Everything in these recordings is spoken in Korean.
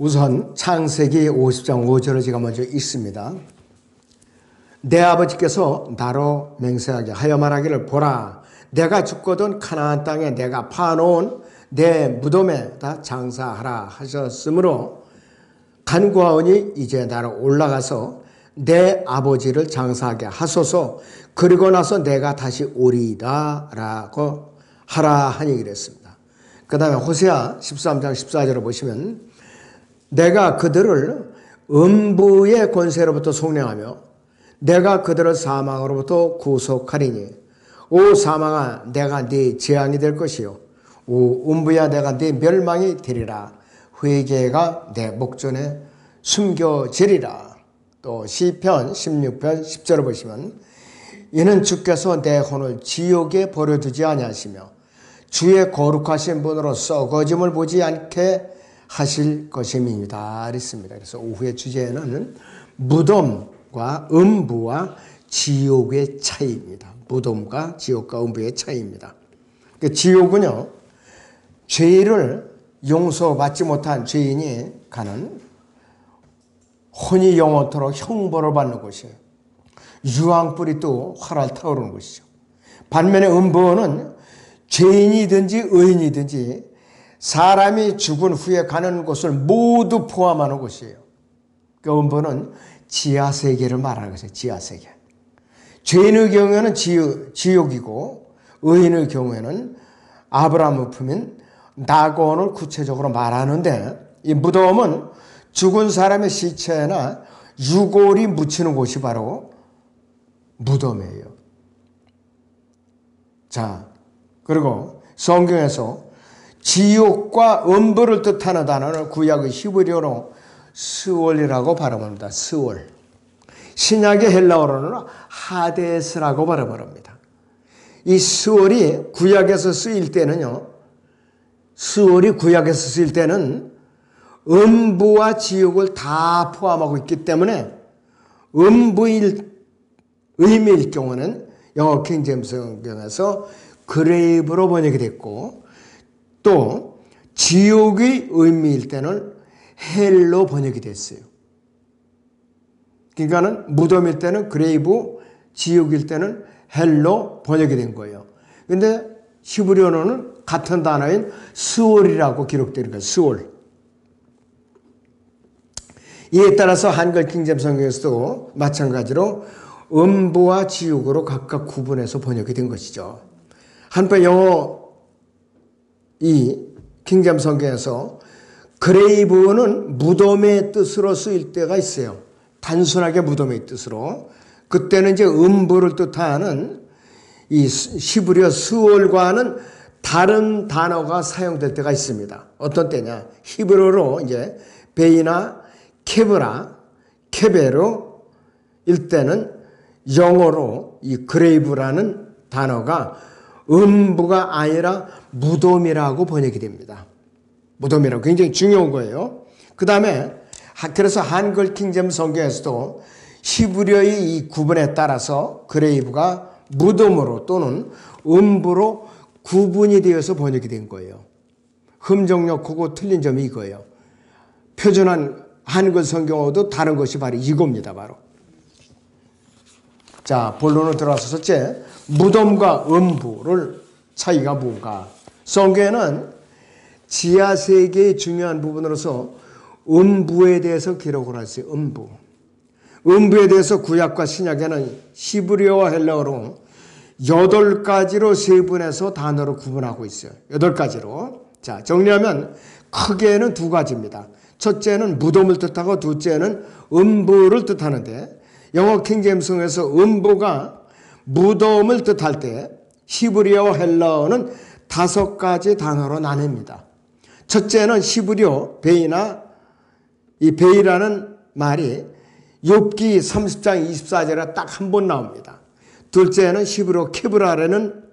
우선 창세기 50장 5절을 제가 먼저 읽습니다. 내 아버지께서 나로 맹세하게 하여 말하기를 보라, 내가 죽거든 가나안 땅에 내가 파놓은 내 무덤에다 장사하라 하셨으므로 간구하오니 이제 나로 올라가서 내 아버지를 장사하게 하소서. 그리고 나서 내가 다시 오리이다 라고 하라 하니 그랬습니다. 그 다음에 호세아 13장 14절을 보시면 내가 그들을 음부의 권세로부터 속량하며 내가 그들을 사망으로부터 구속하리니 오 사망아 내가 네 재앙이 될 것이요 오 음부야 내가 네 멸망이 되리라. 회개가 내 목전에 숨겨지리라. 또 시편 16편 10절을 보시면 이는 주께서 내 혼을 지옥에 버려두지 아니하시며 주의 거룩하신 분으로 썩어짐을 보지 않게 하실 것임이다 그랬습니다. 그래서 오후의 주제는 무덤과 음부와 지옥의 차이입니다. 무덤과 지옥과 음부의 차이입니다. 지옥은요, 죄를 용서받지 못한 죄인이 가는 혼이 영원토록 형벌을 받는 곳이에요. 유황불이 또 활활 타오르는 곳이죠. 반면에 음부는 죄인이든지 의인이든지 사람이 죽은 후에 가는 곳을 모두 포함하는 곳이에요. 그 음부는 지하세계를 말하는 것이에요. 지하세계. 죄인의 경우에는 지옥이고 의인의 경우에는 아브라함의 품인 낙원을 구체적으로 말하는데 이 무덤은 죽은 사람의 시체나 유골이 묻히는 곳이 바로 무덤이에요. 자, 그리고 성경에서 지옥과 음부를 뜻하는 단어는 구약의 히브리어로 스올이라고 발음합니다. 스올. 신약의 헬라어로는 하데스라고 발음합니다. 이 스올이 구약에서 쓰일 때는요, 스올이 구약에서 쓰일 때는 음부와 지옥을 다 포함하고 있기 때문에 음부의 의미일 경우는 영어 킹제임스 성경에서 그레이브로 번역이 됐고 또 지옥의 의미일 때는 헬로 번역이 됐어요. 그러니까는 무덤일 때는 그레이브, 지옥일 때는 헬로 번역이 된 거예요. 그런데 히브리어로는 같은 단어인 스올이라고 기록되는 거예요. 스올. 이에 따라서 한글 킹제임스 성경에서도 마찬가지로 음부와 지옥으로 각각 구분해서 번역이 된 것이죠. 한편 영어 이 킹제임스 성경에서 그레이브는 무덤의 뜻으로 쓰일 때가 있어요. 단순하게 무덤의 뜻으로. 그때는 이제 음부를 뜻하는 이 히브리어 스올과는 다른 단어가 사용될 때가 있습니다. 어떤 때냐? 히브리어로 이제 베이나 케브라, 케베로 일 때는 영어로 이 그레이브라는 단어가 음부가 아니라 무덤이라고 번역이 됩니다. 무덤이라고 굉장히 중요한 거예요. 그 다음에 그래서 한글 킹제임스 성경에서도 히브리어의 이 구분에 따라서 그레이브가 무덤으로 또는 음부로 구분이 되어서 번역이 된 거예요. 흠정력하고 틀린 점이 이거예요. 표준한 한글 성경어도 다른 것이 바로 이겁니다. 바로. 자, 본론으로 들어와서 첫째, 무덤과 음부를 차이가 뭔가. 성경에는 지하세계의 중요한 부분으로서 음부에 대해서 기록을 했어요. 음부. 음부에 대해서 구약과 신약에는 히브리어와 헬라어로 8가지로 세분해서 단어로 구분하고 있어요. 8가지로. 자, 정리하면 크게는 2가지입니다. 첫째는 무덤을 뜻하고 둘째는 음부를 뜻하는데 영어 킹제임스에서 음부가 무덤을 뜻할 때 히브리어와 헬라어는 5가지 단어로 나뉩니다. 첫째는 히브리어 베이나, 이 베이라는 말이 욥기 30장 24절에 딱 한 번 나옵니다. 둘째는 히브리어 케브라라는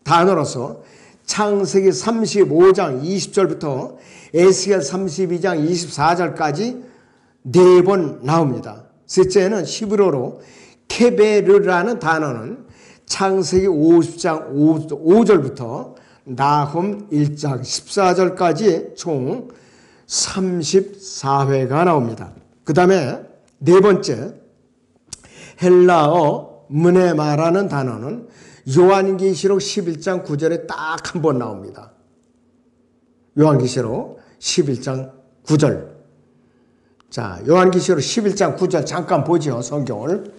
단어로서 창세기 35장 20절부터 에스겔 32장 24절까지 4번 나옵니다. 셋째는 히브리어로 케베르라는 단어는 창세기 50장 5절부터 나훔 1장 14절까지 총 34회가 나옵니다. 그 다음에 네 번째, 헬라어 문에마라는 단어는 요한계시록 11장 9절에 딱 한 번 나옵니다. 요한계시록 11장 9절. 자, 요한계시록 11장 9절 잠깐 보죠, 성경을.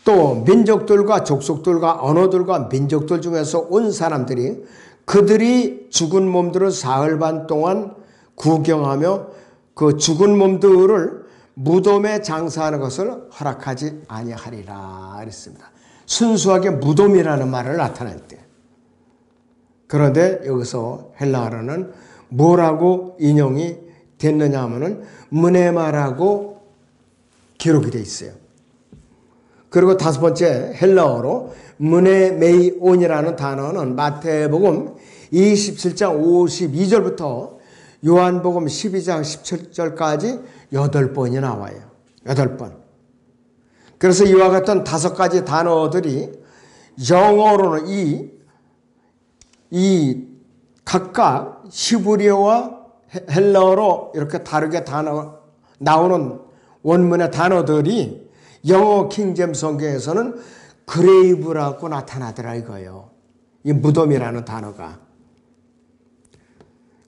또 민족들과 족속들과 언어들과 민족들 중에서 온 사람들이 그들이 죽은 몸들을 사흘 반 동안 구경하며 그 죽은 몸들을 무덤에 장사하는 것을 허락하지 아니하리라 그랬습니다. 순수하게 무덤이라는 말을 나타낼 때. 그런데 여기서 헬라어로는 뭐라고 인용이 됐느냐 하면은 문에마라고 기록이 되어 있어요. 그리고 다섯 번째 헬라어로 문에메이온이라는 단어는 마태복음 27장 52절부터 요한복음 12장 17절까지 8번이 나와요. 8번. 그래서 이와 같은 5가지 단어들이 영어로는 이 각각 히브리어와 헬라어로 이렇게 다르게 나오는 원문의 단어들이 영어 킹제임스 성경에서는 그레이브라고 나타나더라 이거예요. 이 무덤이라는 단어가.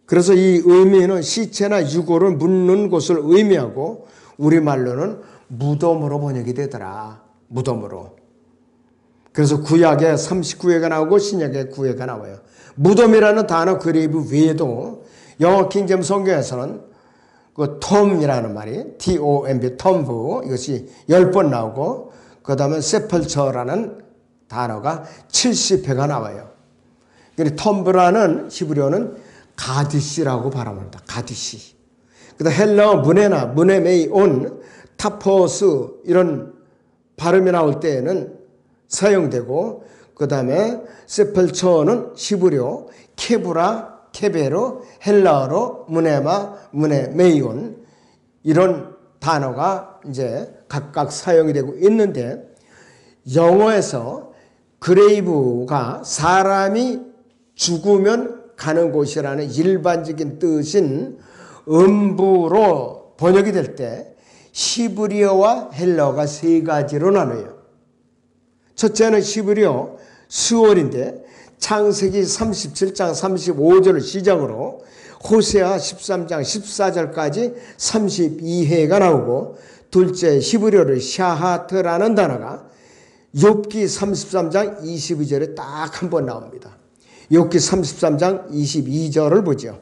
그래서 이 의미는 시체나 유골을 묻는 곳을 의미하고 우리말로는 무덤으로 번역이 되더라. 무덤으로. 그래서 구약에 39회가 나오고 신약에 9회가 나와요. 무덤이라는 단어 그레이브 외에도 영어 킹제임스 성경에서는 그 톰이라는 말이 T-O-M-B, 톰브 이것이 10번 나오고 그 다음에 세펄처라는 단어가 70회가 나와요. 톰브라는 히브리어는 가디시라고 발음합니다. 가디시. 그 다음 헬라어 문에나 문에메이온 타포스 이런 발음이 나올 때에는 사용되고 그 다음에 세펄처는 히브리어 케브라 케베로 헬라어로 문에마, 문에메이온 이런 단어가 이제 각각 사용이 되고 있는데 영어에서 그레이브가 사람이 죽으면 가는 곳이라는 일반적인 뜻인 음부로 번역이 될 때 히브리어와 헬라어가 세 가지로 나눠요. 첫째는 히브리어 스월인데 창세기 37장 35절을 시작으로 호세아 13장 14절까지 32회가 나오고 둘째 히브리어를 샤하트라는 단어가 욥기 33장 22절에 딱 한 번 나옵니다. 욥기 33장 22절을 보죠.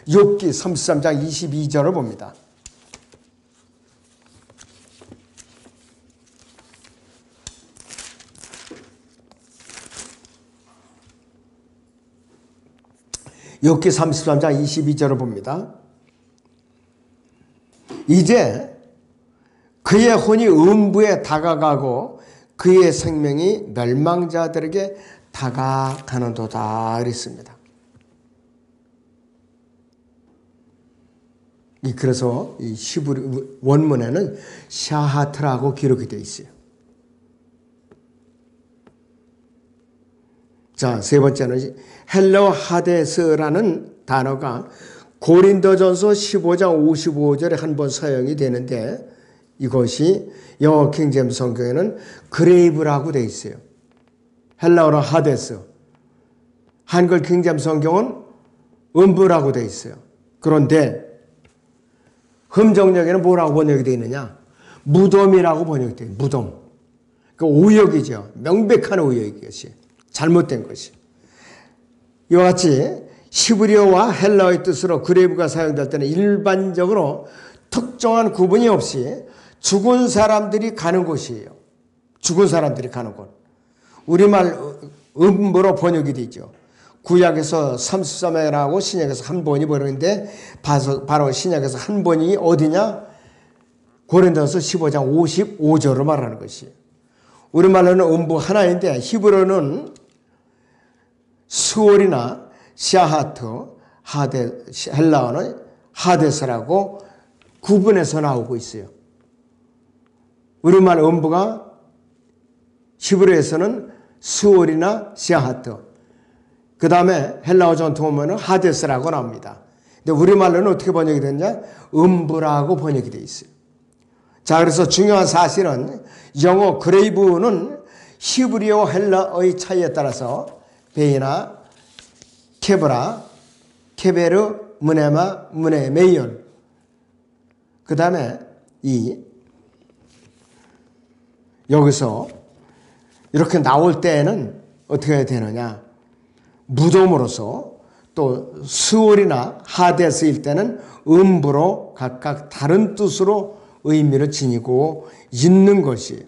욥기 33장 22절을 봅니다. 욥기 33장 22절을 봅니다. 이제 그의 혼이 음부에 다가가고 그의 생명이 멸망자들에게 다가가는도다 그랬습니다. 그래서 이 히브리 원문에는 샤하트라고 기록이 되어 있어요. 자, 세 번째는 헬라어 하데스라는 단어가 고린도전서 15장 55절에 한 번 사용이 되는데 이것이 영어 킹제임스 성경에는 그레이브라고 되어 있어요. 헬라어로 하데스. 한글 킹제임스 성경은 음부라고 되어 있어요. 그런데 흠정역에는 뭐라고 번역이 되어 있느냐? 무덤이라고 번역이 되어 있어요. 무덤. 그 오역이죠. 명백한 오역이것이. 잘못된 것이. 이와 같이 히브리어와 헬라어의 뜻으로 그레이브가 사용될 때는 일반적으로 특정한 구분이 없이 죽은 사람들이 가는 곳이에요. 죽은 사람들이 가는 곳. 우리말 음부로 번역이 되죠. 구약에서 33회라고 신약에서 한 번이 번역인데 바로 신약에서 한 번이 어디냐? 고린도서 15장 55절을 말하는 것이에요. 우리말로는 음부 하나인데 히브리어는 스월이나 샤하트, 헬라어는 하데스라고 구분해서 나오고 있어요. 우리말 음부가 히브리어에서는 수올이나 시아하트, 그 다음에 헬라어 전통어문은 하데스라고 나옵니다. 근데 우리말로는 어떻게 번역이 됐냐? 음부라고 번역이 되어 있어요. 자, 그래서 중요한 사실은 영어 그레이브는 히브리어 헬라어의 차이에 따라서 베이나, 케브라, 케베르, 무네마, 무네메이온, 그 다음에 여기서 이렇게 나올 때에는 어떻게 해야 되느냐? 무덤으로서 또 스올이나 하데스일 때는 음부로 각각 다른 뜻으로 의미를 지니고 있는 것이에요.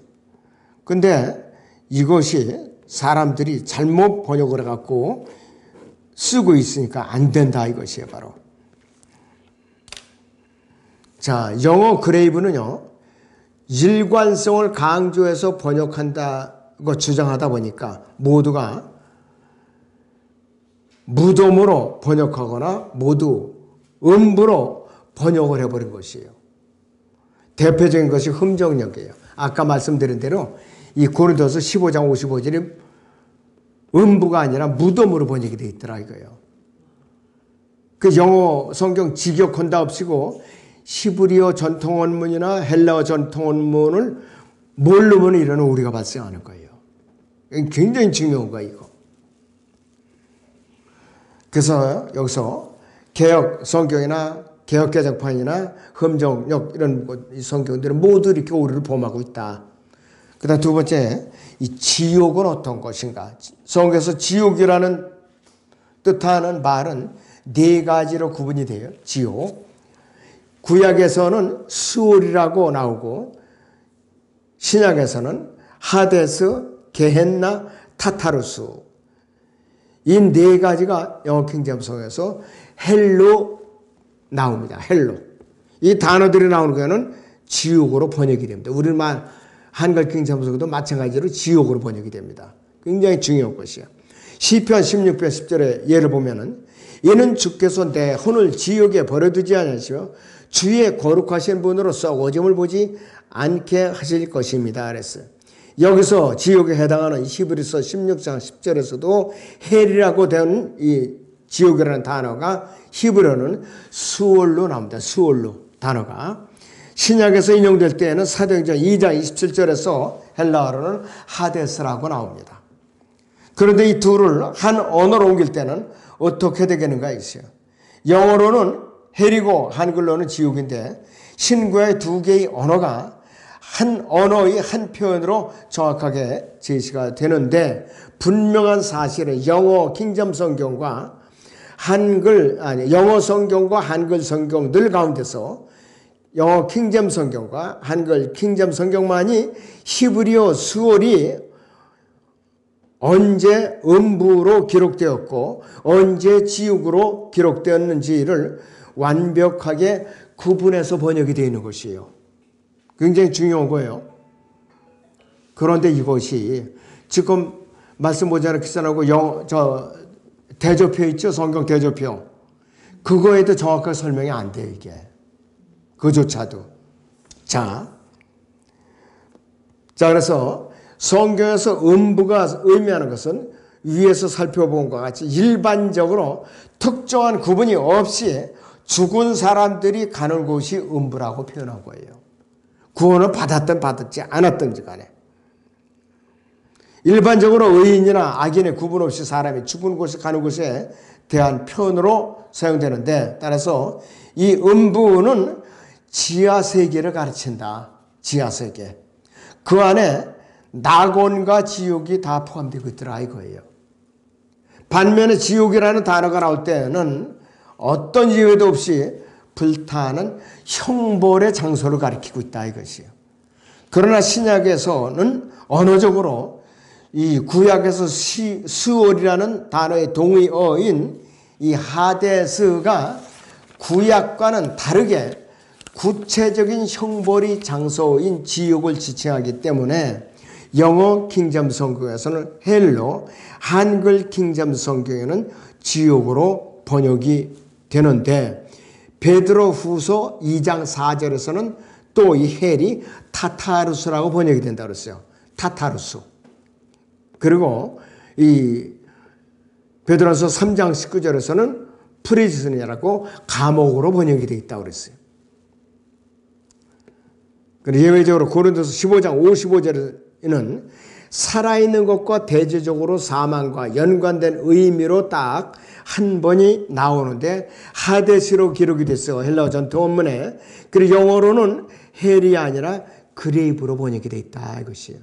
근데 이것이 사람들이 잘못 번역을 해갖고 쓰고 있으니까 안 된다 이것이에요, 바로. 자, 영어 그레이브는요, 일관성을 강조해서 번역한다고 주장하다 보니까 모두가 무덤으로 번역하거나 모두 음부로 번역을 해버린 것이에요. 대표적인 것이 흠정역이에요. 아까 말씀드린 대로 이 고린도서 15장 55절이 음부가 아니라 무덤으로 번역이 되어 있더라 이거예요. 그 영어 성경 직역한다 없이고 히브리어 전통원문이나 헬라어 전통원문을 모르면 이런 오류가 발생하는 거예요. 굉장히 중요한 거예요, 이거. 그래서 여기서 개역 성경이나 개역 개정판이나 흠정역 이런 성경들은 모두 이렇게 오류를 범하고 있다. 그 다음 두 번째, 이 지옥은 어떤 것인가? 성경에서 지옥이라는 뜻하는 말은 네 가지로 구분이 돼요. 지옥. 구약에서는 스올이라고 나오고 신약에서는 하데스, 게헨나, 타타루스. 이 네 가지가 영어 킹제임스에서 헬로 나옵니다. 헬로. 이 단어들이 나오는 거는 지옥으로 번역이 됩니다. 우리말 한글 킹제임스도 마찬가지로 지옥으로 번역이 됩니다. 굉장히 중요한 것이에요. 시편 16편 10절에 예를 보면은 이는 주께서 내 혼을 지옥에 버려두지 않으시며 주의 거룩하신 분으로서 오점을 보지 않게 하실 것입니다. 그랬어요. 여기서 지옥에 해당하는 히브리서 16장 10절에서도 헬이라고 된 이 지옥이라는 단어가 히브리어는 수올로 나옵니다. 수올로 단어가. 신약에서 인용될 때에는 사도행전 2장 27절에서 헬라어로는 하데스라고 나옵니다. 그런데 이 둘을 한 언어로 옮길 때는 어떻게 되겠는가 있어요. 영어로는 헬이고 한글로는 지옥인데 신구의 두 개의 언어가 한 언어의 한 표현으로 정확하게 제시가 되는데 분명한 사실은 영어 킹제임 성경과 영어 성경과 한글 성경들 가운데서 영어 킹제임 성경과 한글 킹제임 성경만이 히브리어 수올이 언제 음부로 기록되었고 언제 지옥으로 기록되었는지를 완벽하게 구분해서 번역이 되어 있는 것이에요. 굉장히 중요한 거예요. 그런데 이것이 지금 말씀 보자는 기사하고 대조표 있죠? 성경 대조표. 그거에도 정확하게 설명이 안 돼요, 이게. 그조차도. 자, 그래서 성경에서 음부가 의미하는 것은 위에서 살펴본 것과 같이 일반적으로 특정한 구분이 없이 죽은 사람들이 가는 곳이 음부라고 표현한 거예요. 구원을 받았든 받았지 않았든지 간에. 일반적으로 의인이나 악인의 구분 없이 사람이 죽은 곳에 가는 곳에 대한 표현으로 사용되는데 따라서 이 음부는 지하세계를 가르친다. 지하세계. 그 안에 낙원과 지옥이 다 포함되고 있더라 이거예요. 반면에 지옥이라는 단어가 나올 때는 어떤 이유도 없이 불타는 형벌의 장소를 가리키고 있다 이것이에요. 그러나 신약에서는 언어적으로 이 구약에서 스올이라는 단어의 동의어인 이 하데스가 구약과는 다르게 구체적인 형벌의 장소인 지옥을 지칭하기 때문에 영어 킹제임 성경에서는 헬로, 한글 킹제임 성경에는 지옥으로 번역이 되는데 베드로 후서 2장 4절에서는 또 이 헬이 타타루스라고 번역이 된다 그랬어요. 타타루스. 그리고 이 베드로서 3장 19절에서는 프리즈니라고 감옥으로 번역이 되어 있다고 그랬어요. 그리고 예외적으로 고린도서 15장 55절에는 살아있는 것과 대조적으로 사망과 연관된 의미로 딱 한 번이 나오는데 하데스로 기록이 됐어요. 헬라어 전통 원문에. 그리고 영어로는 헬이 아니라 그레이브로 번역이 되어 있다 이것이에요.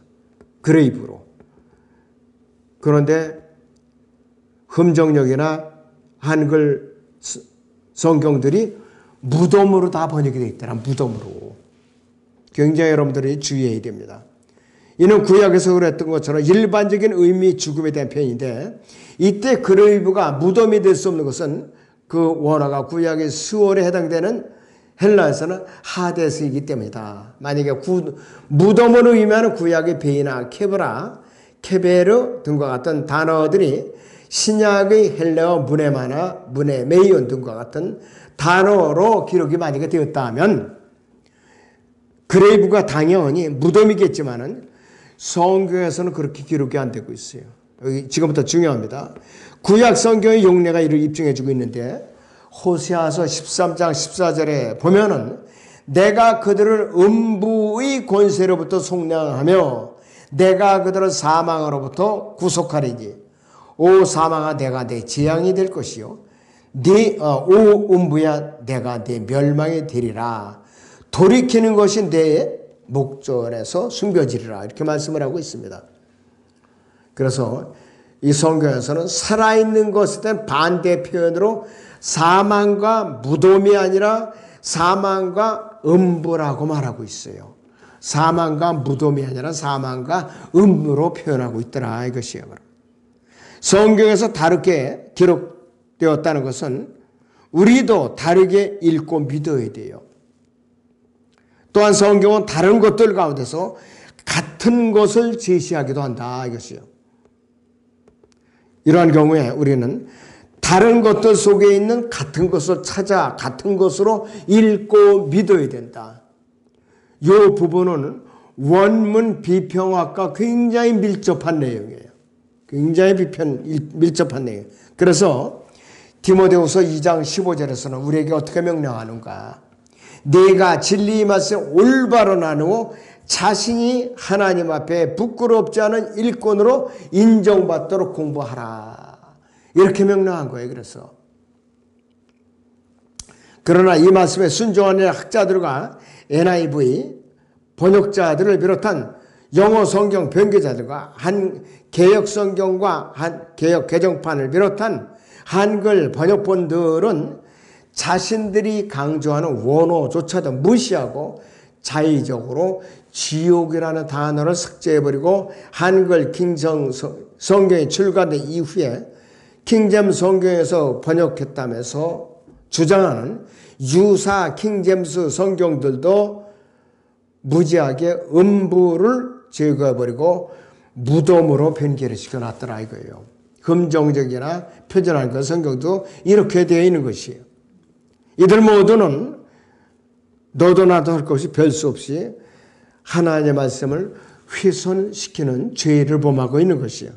그레이브로. 그런데 흠정역이나 한글 성경들이 무덤으로 다 번역이 되어 있더라. 무덤으로. 굉장히 여러분들이 주의해야 됩니다. 이는 구약에서 그랬던 것처럼 일반적인 의미 죽음에 대한 표현인데 이때 그레이브가 무덤이 될 수 없는 것은 그 원어가 구약의 스월에 해당되는 헬라에서는 하데스이기 때문이다. 만약에 무덤으로 의미하는 구약의 베이나 케브라, 케베르 등과 같은 단어들이 신약의 헬라어 무네마나 무네메이온 등과 같은 단어로 기록이 만약에 되었다면 그레이브가 당연히 무덤이겠지만은 성경에서는 그렇게 기록이 안 되고 있어요. 여기 지금부터 중요합니다. 구약 성경의 용례가 이를 입증해 주고 있는데 호세아서 13장 14절에 보면은 내가 그들을 음부의 권세로부터 속량하며 내가 그들을 사망으로부터 구속하리니 오 사망아 내가 내 재앙이 될 것이요 오 음부야 내가 내 멸망이 되리라. 돌이키는 것이 내 목전에서 숨겨지리라. 이렇게 말씀을 하고 있습니다. 그래서 이 성경에서는 살아있는 것에 대한 반대 표현으로 사망과 무덤이 아니라 사망과 음부라고 말하고 있어요. 사망과 무덤이 아니라 사망과 음부로 표현하고 있더라 이것이에요. 성경에서 다르게 기록되었다는 것은 우리도 다르게 읽고 믿어야 돼요. 또한 성경은 다른 것들 가운데서 같은 것을 제시하기도 한다 이것이요. 이러한 경우에 우리는 다른 것들 속에 있는 같은 것을 찾아 같은 것으로 읽고 믿어야 된다. 이 부분은 원문 비평학과 굉장히 밀접한 내용이에요. 굉장히 밀접한 내용. 그래서 디모데후서 2장 15절에서는 우리에게 어떻게 명령하는가? 네가 진리의 말씀 올바로 나누고 자신이 하나님 앞에 부끄럽지 않은 일꾼으로 인정받도록 공부하라. 이렇게 명령한 거예요. 그러나 이 말씀에 순종하는 학자들과 NIV 번역자들을 비롯한 영어 성경 변교자들과 한 개역 성경과 한 개역 개정판을 비롯한 한글 번역본들은 자신들이 강조하는 원어조차도 무시하고 자의적으로 지옥이라는 단어를 삭제해버리고 한글 킹정 성경이 출간된 이후에 킹제임스 성경에서 번역했다면서 주장하는 유사 킹제임스 성경들도 무지하게 음부를 제거해버리고 무덤으로 변개를 시켜놨더라 이거예요. 금정적이나 표준한 그 성경도 이렇게 되어 있는 것이에요. 이들 모두는 너도 나도 할 것이 별 수 없이 하나님의 말씀을 훼손시키는 죄를 범하고 있는 것이에요.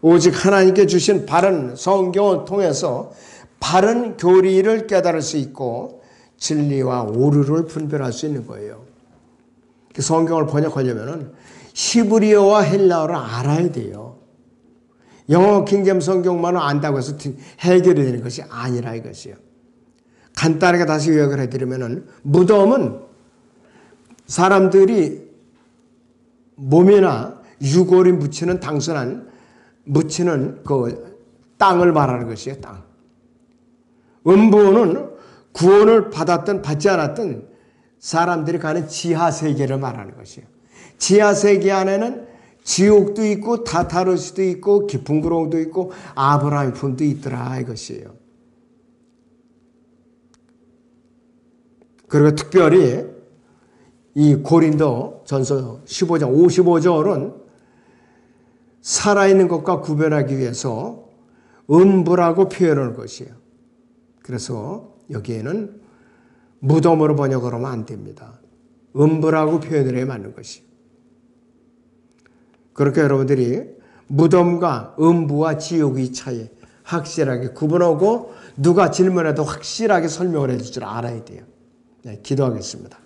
오직 하나님께 주신 바른 성경을 통해서 바른 교리를 깨달을 수 있고 진리와 오류를 분별할 수 있는 거예요. 성경을 번역하려면 히브리어와 헬라어를 알아야 돼요. 영어 킹제임스 성경만을 안다고 해서 해결이 되는 것이 아니라 이것이에요. 간단하게 다시 요약을 해드리면 무덤은 사람들이 몸이나 유골이 묻히는 당선한 묻히는 그 땅을 말하는 것이에요. 땅. 음부는 구원을 받았든 받지 않았든 사람들이 가는 지하세계를 말하는 것이에요. 지하세계 안에는 지옥도 있고 타타르스도 있고 깊은 구렁도 있고 아브라함의 품도 있더라 이것이에요. 그리고 특별히 이 고린도 전서 15장 55절은 살아있는 것과 구별하기 위해서 음부라고 표현하는 것이에요. 그래서 여기에는 무덤으로 번역을 하면 안 됩니다. 음부라고 표현을 해야 맞는 것이. 그렇게 여러분들이 무덤과 음부와 지옥의 차이 확실하게 구분하고 누가 질문해도 확실하게 설명을 해줄 줄 알아야 돼요. 네, 기도하겠습니다.